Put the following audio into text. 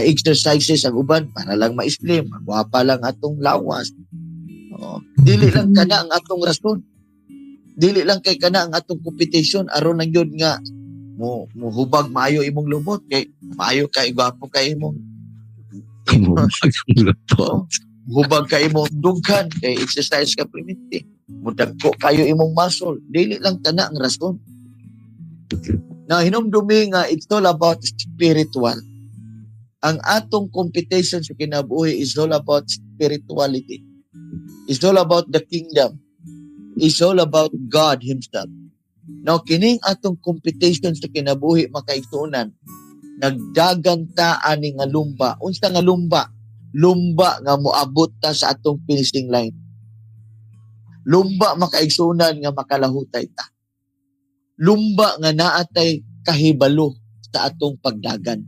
exercises ang uban para lang ma-slim, magwapa lang atong lawas. Dili lang kana ang atong rason. Dili lang kay kana ang atong competition aron lang yun nga hubag maayo imong lubot kay maayo kay gwapo kay imong hubag kay imong dughan kay exercise ka primiti. Mudagko kayo imong muscle. Dili lang kana ang rason. Na hinumdumi nga it's all about spiritual. Ang atong competition sa kinabuhi is all about spirituality. It's all about the kingdom. It's all about God Himself. Now, kining atong competition sa kinabuhi makaigsunan, nagdaganta ani nga lumba. Unsa nga lumba? Lumba nga moabot ta sa atong finishing line. Lumba makaigsunan nga makalahutay ta. Lumba nga naatay kahibalo sa atong pagdagan.